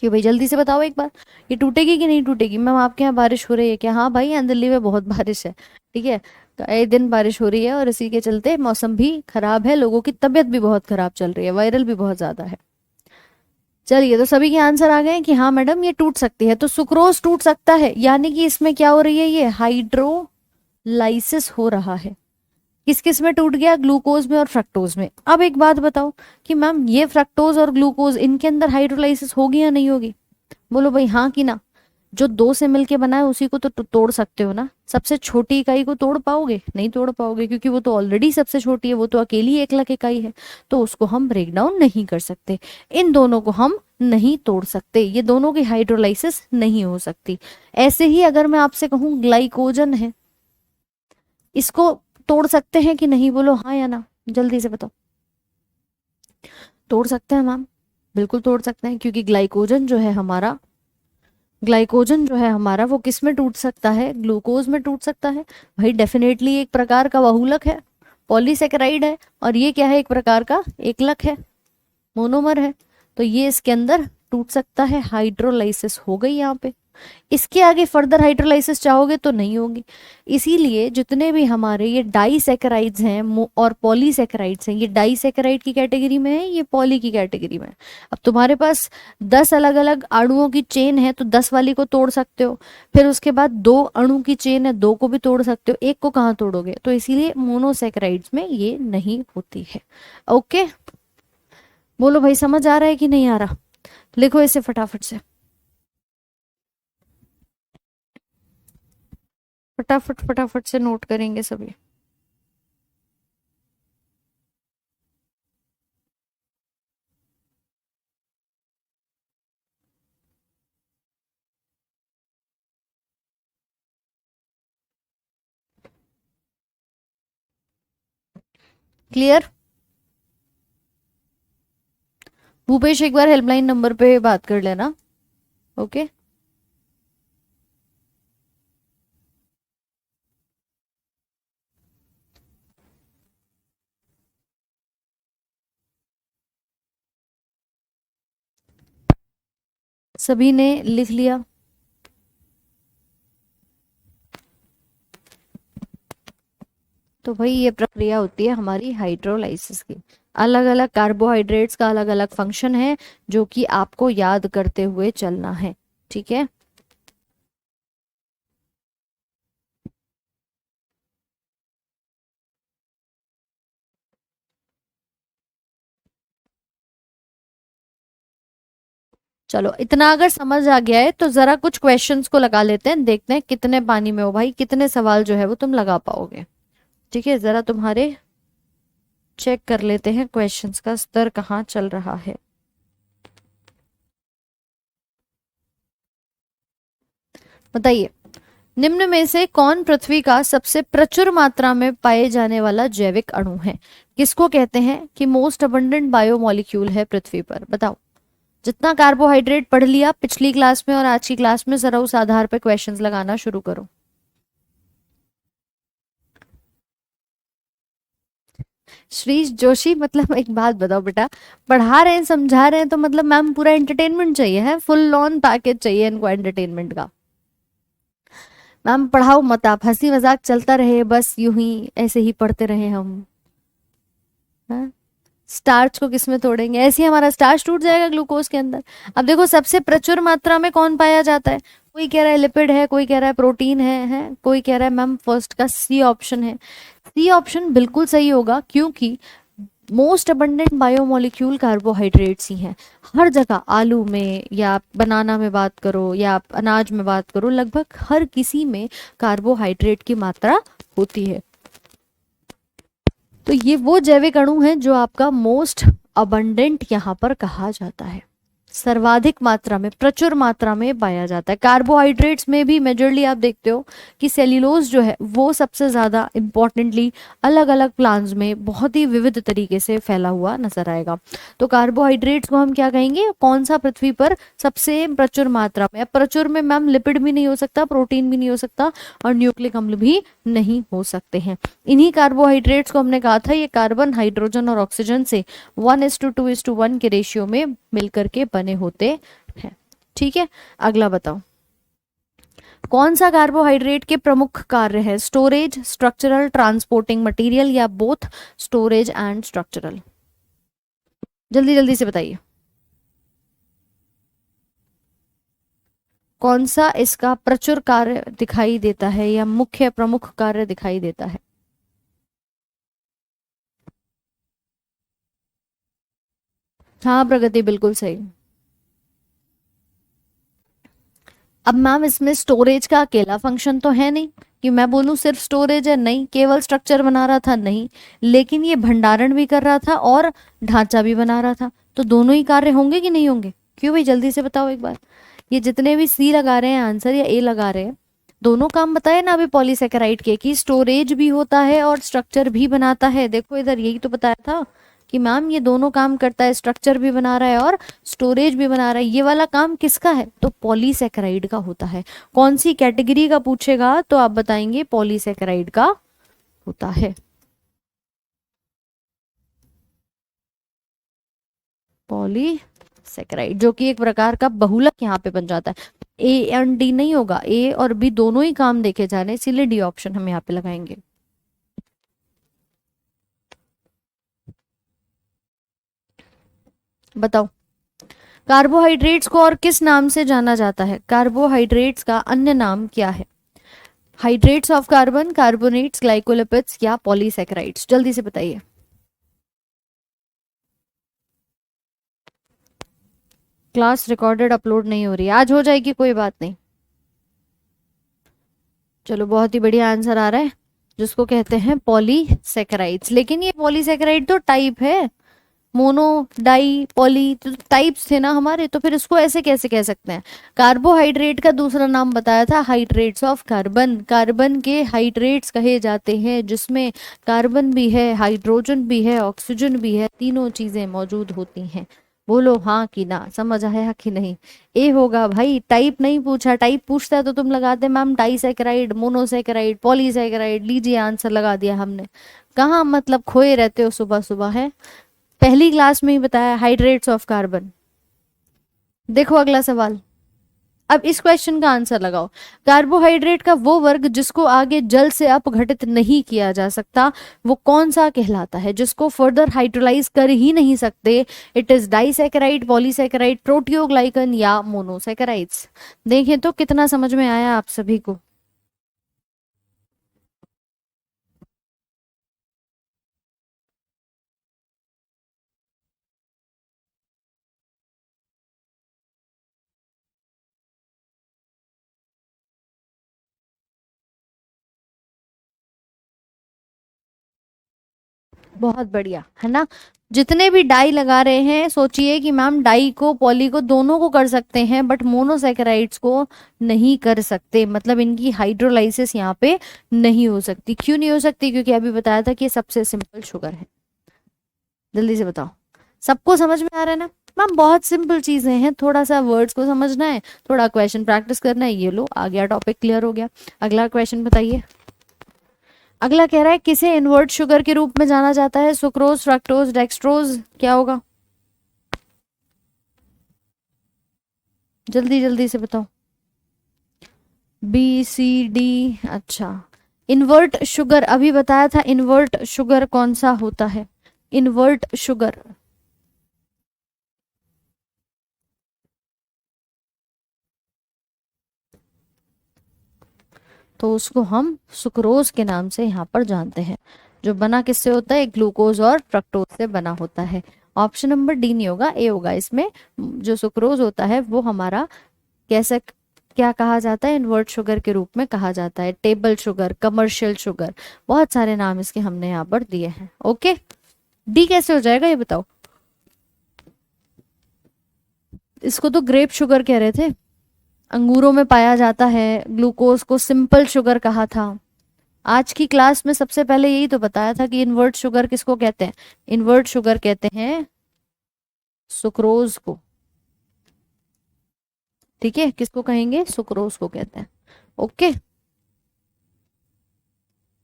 क्यों भाई, जल्दी से बताओ एक बार, ये टूटेगी कि नहीं टूटेगी? मैम आपके यहाँ बारिश हो रही है क्या? हाँ भाई, यहाँ दिल्ली में बहुत बारिश है। ठीक है, कई दिन बारिश हो रही है और इसी के चलते मौसम भी खराब है, लोगों की तबीयत भी बहुत खराब चल रही है, वायरल भी बहुत ज्यादा है। चलिए, तो सभी के आंसर आ गए हैं कि हाँ मैडम ये टूट सकती है। तो सुक्रोज टूट सकता है, यानी कि इसमें क्या हो रही है, ये हाइड्रोलाइसिस हो रहा है। किस किस में टूट गया, ग्लूकोज में और फ्रक्टोज में। अब एक बात बताओ कि मैम ये फ्रक्टोज और ग्लूकोज इनके अंदर हाइड्रोलाइसिस होगी या नहीं होगी? बोलो भाई हाँ कि ना। जो दो से मिलके बना है उसी को तो तोड़ सकते हो ना, सबसे छोटी इकाई को तोड़ पाओगे? नहीं तोड़ पाओगे, क्योंकि वो तो ऑलरेडी सबसे छोटी है, वो तो अकेली 1 लाख इकाई है। तो उसको हम ब्रेक डाउन नहीं कर सकते, इन दोनों को हम नहीं तोड़ सकते, ये दोनों की हाइड्रोलाइसिस नहीं हो सकती। ऐसे ही अगर मैं आपसे कहूँ ग्लाइकोजन है, इसको तोड़ सकते हैं कि नहीं? बोलो हाँ या ना, जल्दी से बताओ। तोड़ सकते हैं मैम, बिल्कुल तोड़ सकते हैं, क्योंकि ग्लाइकोजन जो है हमारा वो किस में टूट सकता है, ग्लूकोज में टूट सकता है। भाई डेफिनेटली एक प्रकार का बहुलक है, पॉलीसेकेराइड है, और ये क्या है, एक प्रकार का एकलक है, मोनोमर है। तो ये इसके अंदर टूट सकता है, हाइड्रोलाइसिस हो गई यहाँ पे। इसके आगे फर्दर हाइड्रोलाइसिस चाहोगे तो नहीं होगी। इसीलिए जितने भी हमारे ये डाइसैकेराइड्स हैं और पॉलीसैकेराइड्स हैं, ये डाइसैकेराइड की कैटेगरी में है, ये पॉली की कैटेगरी में है। अब तुम्हारे पास 10 अलग अलग अणुओं की चेन है तो 10 वाली को तोड़ सकते हो, फिर उसके बाद 2 अणु की चेन है, 2 को भी तोड़ सकते हो, एक को कहाँ तोड़ोगे? तो इसीलिए मोनोसैकेराइड्स में ये नहीं होती है। ओके, बोलो भाई समझ आ रहा है कि नहीं आ रहा? लिखो इसे फटाफट से, फटाफट फटाफट से नोट करेंगे सभी। क्लियर? भूपेश एक बार हेल्पलाइन नंबर पे बात कर लेना। ओके, सभी ने लिख लिया? तो भाई ये प्रक्रिया होती है हमारी हाइड्रोलाइसिस की। अलग अलग कार्बोहाइड्रेट्स का अलग अलग फंक्शन है, जो कि आपको याद करते हुए चलना है। ठीक है, चलो इतना अगर समझ आ गया है तो जरा कुछ क्वेश्चंस को लगा लेते हैं, देखते हैं कितने पानी में हो भाई, कितने सवाल जो है वो तुम लगा पाओगे। ठीक है, जरा तुम्हारे चेक कर लेते हैं क्वेश्चंस का स्तर कहाँ चल रहा है। बताइए, निम्न में से कौन पृथ्वी का सबसे प्रचुर मात्रा में पाए जाने वाला जैविक अणु है? किसको कहते हैं कि मोस्ट अबंडेंट बायोमोलिक्यूल है पृथ्वी पर? बताओ। जितना कार्बोहाइड्रेट पढ़ लिया पिछली क्लास में और आज की क्लास में, जरा उस आधार पर क्वेश्चंस लगाना शुरू करो। श्रीश जोशी, मतलब एक बात बताओ बेटा, पढ़ा रहे हैं समझा रहे हैं तो मतलब मैम पूरा एंटरटेनमेंट चाहिए है, फुल ऑन पैकेज चाहिए इनको एंटरटेनमेंट का। मैम पढ़ाओ मत, आप हंसी मजाक चलता रहे बस, यूं ही ऐसे ही पढ़ते रहे हम। हाँ? स्टार्च को किस में तोड़ेंगे? ऐसे ही हमारा स्टार्च टूट जाएगा ग्लूकोज के अंदर। अब देखो सबसे प्रचुर मात्रा में कौन पाया जाता है, कोई कह रहा है लिपिड है, कोई कह रहा है प्रोटीन है, कोई कह रहा है मैम फर्स्ट का सी ऑप्शन है। सी ऑप्शन बिल्कुल सही होगा, क्योंकि मोस्ट अबंडेंट बायोमोलिक्यूल कार्बोहाइड्रेट्स ही हैं। हर जगह, आलू में या आप बनाना में बात करो या आप अनाज में बात करो, लगभग हर किसी में कार्बोहाइड्रेट की मात्रा होती है। तो ये वो जैविक अणु हैं जो आपका मोस्ट अबंडेंट यहाँ पर कहा जाता है, सर्वाधिक मात्रा में, प्रचुर मात्रा में पाया जाता है। कार्बोहाइड्रेट्स में भी मेजरली आप देखते हो कि सेल्यूलोज जो है वो सबसे ज़्यादा इंपॉर्टेंटली अलग अलग प्लांट्स में बहुत ही विविध तरीके से फैला हुआ नजर आएगा। तो कार्बोहाइड्रेट्स को हम क्या कहेंगे, कौन सा पृथ्वी पर सबसे प्रचुर मात्रा में। अब प्रचुर में मैम लिपिड भी नहीं हो सकता, प्रोटीन भी नहीं हो सकता और न्यूक्लिक अम्ल भी नहीं हो सकते हैं। इन्हीं कार्बोहाइड्रेट्स को हमने कहा था ये कार्बन, हाइड्रोजन और ऑक्सीजन से 1:2:1 के रेशियो में मिलकर के बने होते हैं। ठीक है, अगला बताओ, कौन सा कार्बोहाइड्रेट के प्रमुख कार्य है, स्टोरेज, स्ट्रक्चरल, ट्रांसपोर्टिंग मटेरियल या बोथ स्टोरेज एंड स्ट्रक्चरल? जल्दी जल्दी से बताइए, कौन सा इसका प्रचुर कार्य दिखाई देता है या मुख्य प्रमुख कार्य दिखाई देता है? हाँ प्रगति, बिल्कुल सही। अब मैम इसमें स्टोरेज का अकेला फंक्शन तो है नहीं कि मैं बोलूं सिर्फ स्टोरेज है, नहीं। केवल स्ट्रक्चर बना रहा था, नहीं। लेकिन ये भंडारण भी कर रहा था और ढांचा भी बना रहा था, तो दोनों ही कार्य होंगे कि नहीं होंगे? क्यों भाई, जल्दी से बताओ एक बार। ये जितने भी सी लगा रहे हैं आंसर या ए लगा रहे हैं, दोनों काम बताए ना अभी पॉलीसेकेराइड के, कि स्टोरेज भी होता है और स्ट्रक्चर भी बनाता है। देखो इधर यही तो बताया था कि मैम ये दोनों काम करता है, स्ट्रक्चर भी बना रहा है और स्टोरेज भी बना रहा है। ये वाला काम किसका है? तो पॉलीसेकेराइड का होता है। कौन सी कैटेगरी का पूछेगा तो आप बताएंगे पॉलीसेकेराइड का होता है। पॉलीसेकेराइड जो कि एक प्रकार का बहुलक यहाँ पे बन जाता है। ए एंड डी नहीं होगा, ए और बी दोनों ही काम देखे जा रहे हैं, इसीलिए डी ऑप्शन हम यहाँ पे लगाएंगे। बताओ, कार्बोहाइड्रेट्स को और किस नाम से जाना जाता है? कार्बोहाइड्रेट्स का अन्य नाम क्या है? Hydrates of carbon, carbonates, glycolipids या पॉलीसेकेराइड्स? जल्दी से बताइए। क्लास रिकॉर्डेड अपलोड नहीं हो रही, आज हो जाएगी, कोई बात नहीं। चलो बहुत ही बढ़िया आंसर आ रहा है, जिसको कहते हैं पॉलीसेकेराइड्स। लेकिन ये पॉलीसेकेराइड तो टाइप है, मोनो, डाई, पॉली तो टाइप्स थे ना हमारे, तो फिर इसको ऐसे कैसे कह सकते हैं? कार्बोहाइड्रेट का दूसरा नाम बताया था हाइड्रेट्स ऑफ कार्बन। कार्बन के हाइड्रेट्स कहे जाते हैं जिसमें कार्बन भी है, हाइड्रोजन भी है, ऑक्सीजन भी है, तीनों चीजें मौजूद होती हैं। बोलो हाँ कि ना, समझ आया कि नहीं? ए होगा भाई, टाइप नहीं पूछा। टाइप पूछता है तो तुम लगाते मैम डाइसैकेराइड, मोनोसैकेराइड, पॉलीसैकेराइड। लीजिए आंसर लगा दिया हमने। कहाँ मतलब खोए रहते हो सुबह सुबह है? पहली क्लास में ही बताया हाइड्रेट्स ऑफ कार्बन। देखो अगला सवाल, अब इस क्वेश्चन का आंसर लगाओ। कार्बोहाइड्रेट का वो वर्ग जिसको आगे जल से अपघटित नहीं किया जा सकता, वो कौन सा कहलाता है? जिसको फर्दर हाइड्रोलाइज कर ही नहीं सकते। इट इज डाइसैकेराइड, पॉलीसैकेराइड, प्रोटियोग्लाइकन या मोनोसैकेराइड्स? देखें तो कितना समझ में आया आप सभी को? बहुत बढ़िया है ना। जितने भी डाई लगा रहे हैं सोचिए कि मैम डाई को, पॉली को, दोनों को कर सकते हैं बट मोनोसैकेराइड्स को नहीं कर सकते। मतलब इनकी हाइड्रोलाइसिस यहाँ पे नहीं हो सकती। क्यों नहीं हो सकती? क्योंकि अभी बताया था कि ये सबसे सिंपल शुगर है। जल्दी से बताओ, सबको समझ में आ रहा है ना? मैम बहुत सिंपल चीजें हैं, थोड़ा सा वर्ड्स को समझना है, थोड़ा क्वेश्चन प्रैक्टिस करना है, ये लो आ गया, टॉपिक क्लियर हो गया। अगला क्वेश्चन बताइए। अगला कह रहा है किसे इनवर्ट शुगर के रूप में जाना जाता है? सुक्रोज, फ्रक्टोज, डेक्सट्रोज, क्या होगा? जल्दी जल्दी से बताओ। बी सी डी, अच्छा। इनवर्ट शुगर अभी बताया था, इनवर्ट शुगर कौन सा होता है? इनवर्ट शुगर, तो उसको हम सुक्रोज के नाम से यहाँ पर जानते हैं, जो बना किससे होता है, ग्लूकोज और फ्रक्टोज से बना होता है। ऑप्शन नंबर डी नहीं होगा, ए होगा इसमें। जो सुक्रोज होता है वो हमारा कैसे क्या कहा जाता है, इन्वर्ट शुगर के रूप में कहा जाता है, टेबल शुगर, कमर्शियल शुगर, बहुत सारे नाम इसके हमने यहाँ पर दिए हैं। ओके, डी कैसे हो जाएगा ये बताओ। इसको तो ग्रेप शुगर कह रहे थे, अंगूरों में पाया जाता है, ग्लूकोज को सिंपल शुगर कहा था। आज की क्लास में सबसे पहले यही तो बताया था कि इन्वर्ट शुगर किसको कहते हैं, इन्वर्ट शुगर कहते हैं सुक्रोज को। ठीक है, किसको कहेंगे, सुक्रोज को कहते हैं। Okay,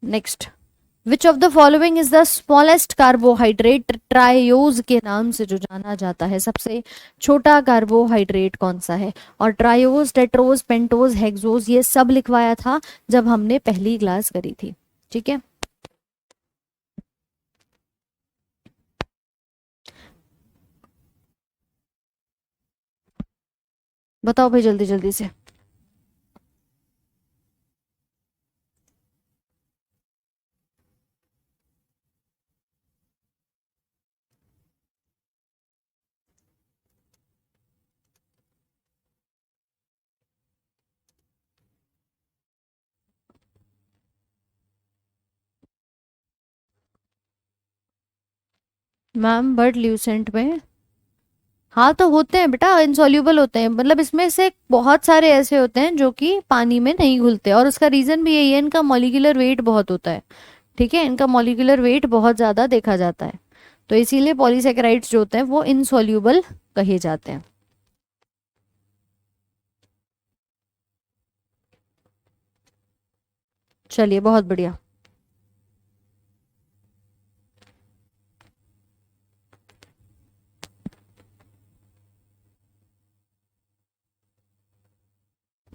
next, which of the following is the smallest carbohydrate, triose के नाम से जो जाना जाता है, सबसे छोटा कार्बोहाइड्रेट कौन सा है। और ट्रायोज, टेट्रोज, पेंटोज, हेक्सोज ये सब लिखवाया था जब हमने पहली क्लास करी थी। ठीक है, बताओ भाई जल्दी जल्दी से। मैम बट ल्यूसेंट में, हाँ तो होते हैं बेटा, इनसॉल्यूबल होते हैं, मतलब इसमें से बहुत सारे ऐसे होते हैं जो कि पानी में नहीं घुलते, और उसका रीजन भी यही है, इनका मॉलिक्यूलर वेट बहुत होता है। ठीक है, इनका मॉलिक्यूलर वेट बहुत ज्यादा देखा जाता है, तो इसीलिए पॉलीसेकेराइड्स जो होते हैं वो इनसॉल्यूबल कहे जाते हैं। चलिए बहुत बढ़िया।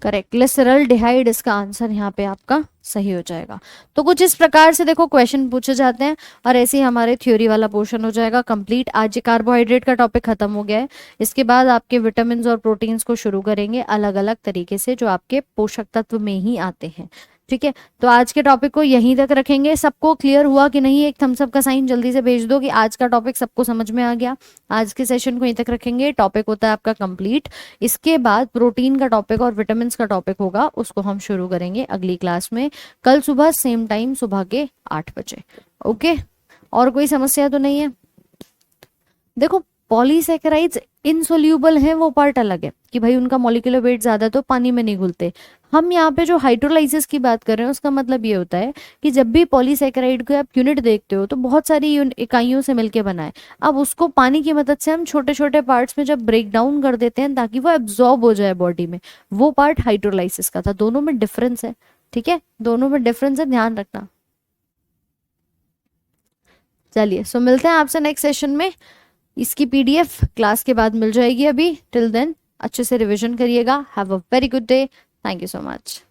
करेक्ट, ग्लिसरल डिहाइड इसका आंसर यहाँ पे आपका सही हो जाएगा। तो कुछ इस प्रकार से देखो क्वेश्चन पूछे जाते हैं, और ऐसे ही हमारे थ्योरी वाला पोर्शन हो जाएगा कंप्लीट। आज कार्बोहाइड्रेट का टॉपिक खत्म हो गया है, इसके बाद आपके विटामिन और प्रोटीन्स को शुरू करेंगे अलग अलग तरीके से, जो आपके पोषक तत्व में ही आते हैं। ठीक है, तो आज के टॉपिक को यहीं तक रखेंगे। सबको क्लियर हुआ कि नहीं, एक थम्स अप का साइन जल्दी से भेज दो कि आज का टॉपिक सबको समझ में आ गया। आज के सेशन को यहीं तक रखेंगे, टॉपिक होता है आपका कंप्लीट। इसके बाद प्रोटीन का टॉपिक और विटामिन का टॉपिक होगा, उसको हम शुरू करेंगे अगली क्लास में, कल सुबह सेम टाइम, सुबह के 8 बजे। ओके, और कोई समस्या तो नहीं है। देखो पॉलीसेकेराइड्स इनसोल्यूबल है, वो पार्ट अलग है कि भाई उनका मॉलिक्यूलर वेट ज्यादा तो पानी में नहीं घुलते। हम यहाँ पे जो हाइड्रोलाइसिस की बात कर रहे हैं उसका मतलब ये होता है कि जब भी पॉलीसेकेराइड को आप यूनिट देखते हो तो बहुत सारी इकाइयों से मिलके बना है। अब उसको पानी की मदद से हम छोटे छोटे पार्ट्स में जब ब्रेक डाउन कर देते हैं ताकि वो एब्जॉर्ब हो जाए बॉडी में, वो पार्ट हाइड्रोलाइसिस का था। दोनों में डिफरेंस है, ठीक है, दोनों में डिफरेंस है, ध्यान रखना। चलिए, सो मिलते हैं आपसे नेक्स्ट सेशन में। इसकी पीडीएफ क्लास के बाद मिल जाएगी। अभी टिल देन अच्छे से रिवीजन करिएगा। Have a very good day. Thank you so much.